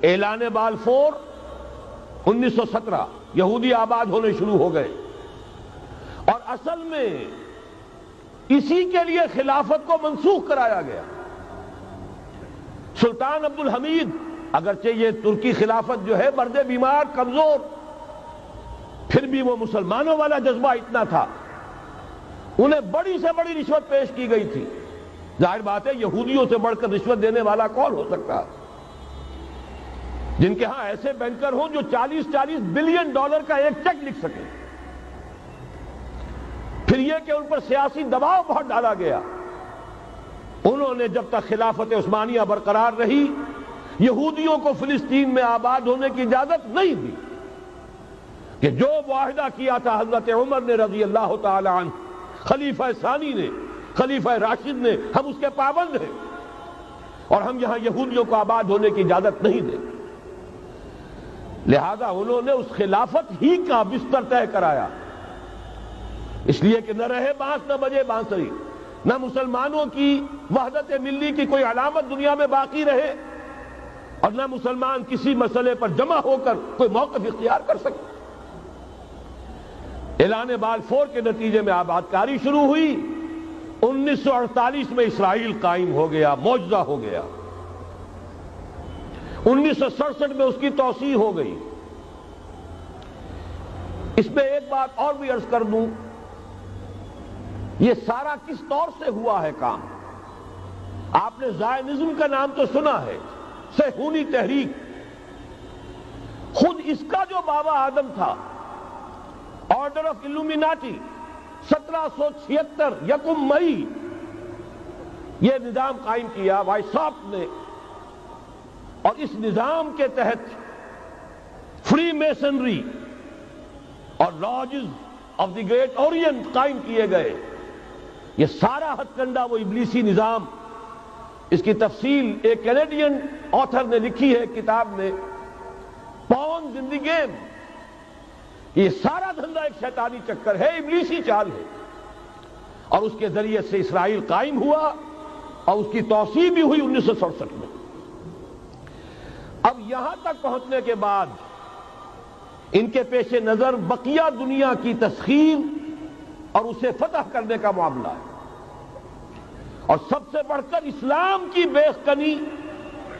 اعلان بالفور 1917 یہودی آباد ہونے شروع ہو گئے، اور اصل میں اسی کے لیے خلافت کو منسوخ کرایا گیا۔ سلطان عبد الحمید، اگرچہ یہ ترکی خلافت جو ہے مرد بیمار کمزور، پھر بھی وہ مسلمانوں والا جذبہ اتنا تھا، انہیں بڑی سے بڑی رشوت پیش کی گئی تھی۔ ظاہر بات ہے یہودیوں سے بڑھ کر رشوت دینے والا کون ہو سکتا ہے، جن کے ہاں ایسے بینکر ہوں جو 40 بلین ڈالر کا ایک چیک لکھ سکیں۔ پھر یہ کہ ان پر سیاسی دباؤ بہت ڈالا گیا، انہوں نے جب تک خلافت عثمانیہ برقرار رہی یہودیوں کو فلسطین میں آباد ہونے کی اجازت نہیں دی، کہ جو معاہدہ کیا تھا حضرت عمر نے رضی اللہ تعالی عنہ، خلیفہ ثانی نے، خلیفہ راشد نے، ہم اس کے پابند ہیں اور ہم یہاں یہودیوں کو آباد ہونے کی اجازت نہیں دیں۔ لہذا انہوں نے اس خلافت ہی کا بستر طے کرایا، اس لیے کہ نہ رہے بانس نہ بجے بانسری، نہ مسلمانوں کی وحدت ملی کی کوئی علامت دنیا میں باقی رہے، اور نہ مسلمان کسی مسئلے پر جمع ہو کر کوئی موقف اختیار کر سکے۔ اعلان بالفور کے نتیجے میں آباد کاری شروع ہوئی، 1948 میں اسرائیل قائم ہو گیا، معجزہ ہو گیا، 1967 میں اس کی توسیع ہو گئی۔ اس میں ایک بات اور بھی عرض کر دوں، یہ سارا کس طور سے ہوا ہے کام؟ آپ نے زائنزم کا نام تو سنا ہے، صہیونی تحریک، خود اس کا جو بابا آدم تھا، آرڈر آف الومیناٹی، 1776 یکم مئی یہ نظام قائم کیا وائساپ نے، اور اس نظام کے تحت فری میسنری اور lodges of the great Orient قائم کیے گئے۔ یہ سارا ہتھ کنڈا وہ ابلیسی نظام، اس کی تفصیل ایک کینیڈین آتھر نے لکھی ہے کتاب میں، پاونز ان دی گیم۔ یہ سارا دھندا ایک شیطانی چکر ہے، ابلیسی چال ہے، اور اس کے ذریعے سے اسرائیل قائم ہوا اور اس کی توسیع بھی ہوئی 1967 میں۔ اب یہاں تک پہنچنے کے بعد ان کے پیش نظر بقیہ دنیا کی تسخیر اور اسے فتح کرنے کا معاملہ ہے، اور سب سے بڑھ کر اسلام کی بیخکنی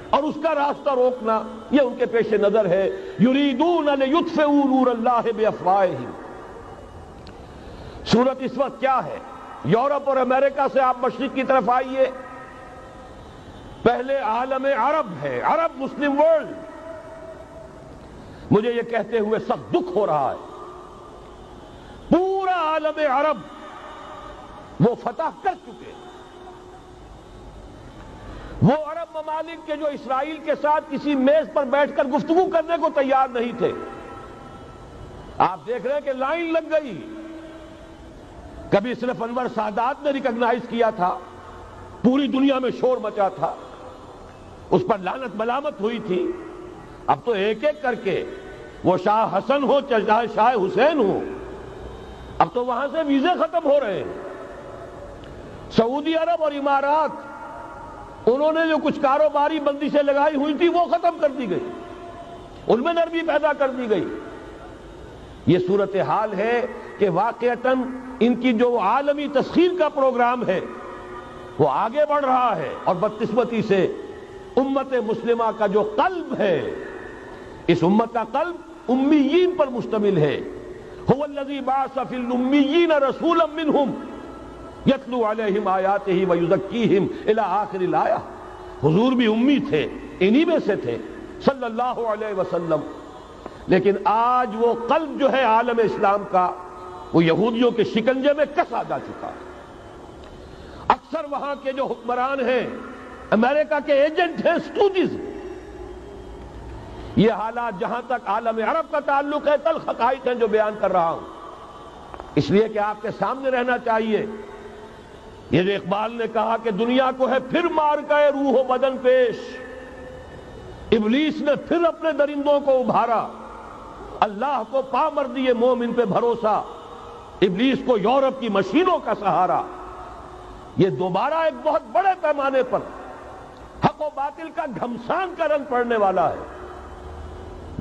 اور اس کا راستہ روکنا، یہ ان کے پیش نظر ہے۔ یریدون لیطفئوا نور اللہ بافواہہم۔ صورت اس وقت کیا ہے؟ یورپ اور امریکہ سے آپ مشرق کی طرف آئیے، پہلے عالم عرب ہے، عرب مسلم ورلڈ۔ مجھے یہ کہتے ہوئے سخت دکھ ہو رہا ہے، پورا عالم عرب وہ فتح کر چکے، وہ عرب ممالک کے جو اسرائیل کے ساتھ کسی میز پر بیٹھ کر گفتگو کرنے کو تیار نہیں تھے۔ آپ دیکھ رہے ہیں کہ لائن لگ گئی، کبھی صرف انور سادات نے ریکگنائز کیا تھا، پوری دنیا میں شور مچا تھا، اس پر لعنت ملامت ہوئی تھی، اب تو ایک ایک کر کے، وہ شاہ حسن ہو چاہے شاہ حسین ہو، اب تو وہاں سے ویزے ختم ہو رہے ہیں۔ سعودی عرب اور امارات، انہوں نے جو کچھ کاروباری بندشیں لگائی ہوئی تھی وہ ختم کر دی گئی، ان میں نرمی پیدا کر دی گئی۔ یہ صورتحال ہے کہ واقعتاً ان کی جو عالمی تسخیر کا پروگرام ہے وہ آگے بڑھ رہا ہے، اور بدقسمتی سے امت مسلمہ کا جو قلب ہے، اس امت کا قلب امیین پر مشتمل ہے۔ هو الذی بعث فی الامیین رسولا منہم یتلو علیہم آیاتہ ویزکیہم الی آخر الآیہ۔ حضور بھی امی تھے، انہی میں سے تھے صلی اللہ علیہ وسلم، لیکن آج وہ قلب جو ہے عالم اسلام کا، وہ یہودیوں کے شکنجے میں کسا جا چکا ہے۔ اکثر وہاں کے جو حکمران ہیں، امریکہ کے ایجنٹ ہیں، سٹوجز۔ یہ حالات جہاں تک عالم عرب کا تعلق ہے، تلخ حقائق ہیں جو بیان کر رہا ہوں، اس لیے کہ آپ کے سامنے رہنا چاہیے۔ یہ جو اقبال نے کہا کہ دنیا کو ہے پھر مار گئے روح و بدن پیش، ابلیس نے پھر اپنے درندوں کو ابھارا، اللہ کو پا مر دیے مومن پہ بھروسہ، ابلیس کو یورپ کی مشینوں کا سہارا۔ یہ دوبارہ ایک بہت بڑے پیمانے پر حق و باطل کا گھمسان کا رنگ پڑنے والا ہے۔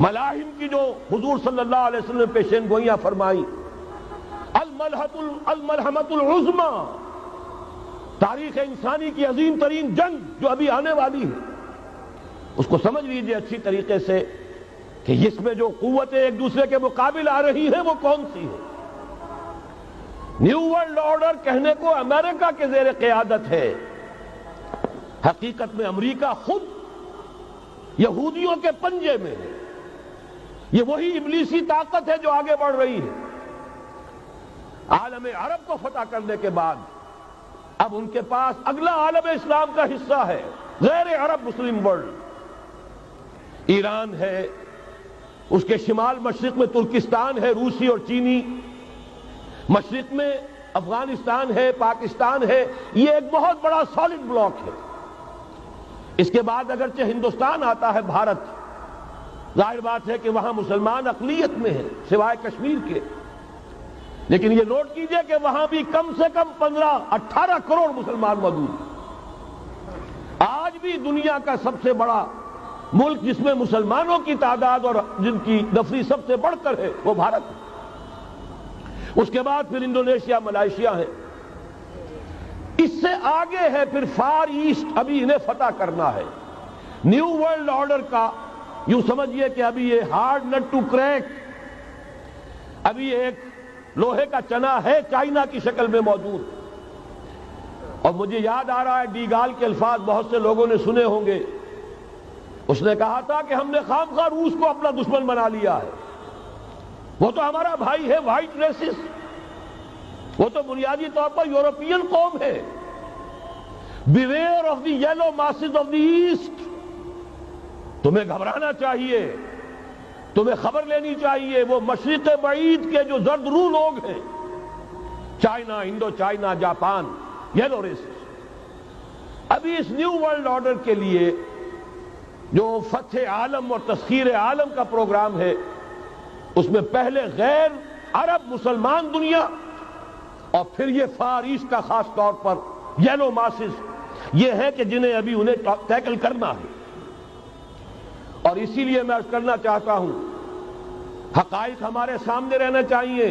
ملاحم کی جو حضور صلی اللہ علیہ وسلم نے پیشین گوئیاں فرمائی، الملحمۃ العظمی، تاریخ انسانی کی عظیم ترین جنگ جو ابھی آنے والی ہے، اس کو سمجھ لیجئے اچھی طریقے سے کہ اس میں جو قوتیں ایک دوسرے کے مقابل آ رہی ہیں وہ کون سی ہے۔ نیو ورلڈ آرڈر کہنے کو امریکہ کے زیر قیادت ہے، حقیقت میں امریکہ خود یہودیوں کے پنجے میں ہے۔ یہ وہی ابلیسی طاقت ہے جو آگے بڑھ رہی ہے۔ عالم عرب کو فتح کرنے کے بعد اب ان کے پاس اگلا عالم اسلام کا حصہ ہے، غیر عرب مسلم ورلڈ۔ ایران ہے، اس کے شمال مشرق میں ترکستان ہے، روسی اور چینی، مشرق میں افغانستان ہے، پاکستان ہے۔ یہ ایک بہت بڑا سالڈ بلاک ہے۔ اس کے بعد اگرچہ ہندوستان آتا ہے، بھارت، ظاہر بات ہے کہ وہاں مسلمان اقلیت میں ہیں سوائے کشمیر کے، لیکن یہ نوٹ کیجئے کہ وہاں بھی کم سے کم 15-18 کروڑ مسلمان موجود ہیں۔ آج بھی دنیا کا سب سے بڑا ملک جس میں مسلمانوں کی تعداد اور جن کی نفری سب سے بڑھ کر ہے وہ بھارت ہے۔ اس کے بعد پھر انڈونیشیا، ملائیشیا ہے، اس سے آگے ہے پھر فار ایسٹ، ابھی انہیں فتح کرنا ہے۔ نیو ورلڈ آرڈر کا یوں سمجھئے کہ ابھی یہ ہارڈ نٹ ٹو کریک، ابھی ایک لوہے کا چنا ہے چائنا کی شکل میں موجود۔ اور مجھے یاد آ رہا ہے ڈی گال کے الفاظ بہت سے لوگوں نے سنے ہوں گے، اس نے کہا تھا کہ ہم نے خام خواہ روس کو اپنا دشمن بنا لیا ہے، وہ تو ہمارا بھائی ہے، وائٹ ریسس، وہ تو بنیادی طور پر یورپین قوم ہے۔ Beware of the yellow masses of the East, تمہیں گھبرانا چاہیے، تمہیں خبر لینی چاہیے۔ وہ مشرق بعید کے جو زرد رو لوگ ہیں، China, Indo China, Japan, yellow races, ابھی اس نیو ورلڈ آرڈر کے لیے جو فتح عالم اور تسخیر عالم کا پروگرام ہے، اس میں پہلے غیر عرب مسلمان دنیا اور پھر یہ فار ایسٹ کا خاص طور پر یلو ماسز، یہ ہے کہ جنہیں ابھی انہیں ٹیکل کرنا ہے۔ اور اسی لیے میں عرض کرنا چاہتا ہوں، حقائق ہمارے سامنے رہنا چاہیے۔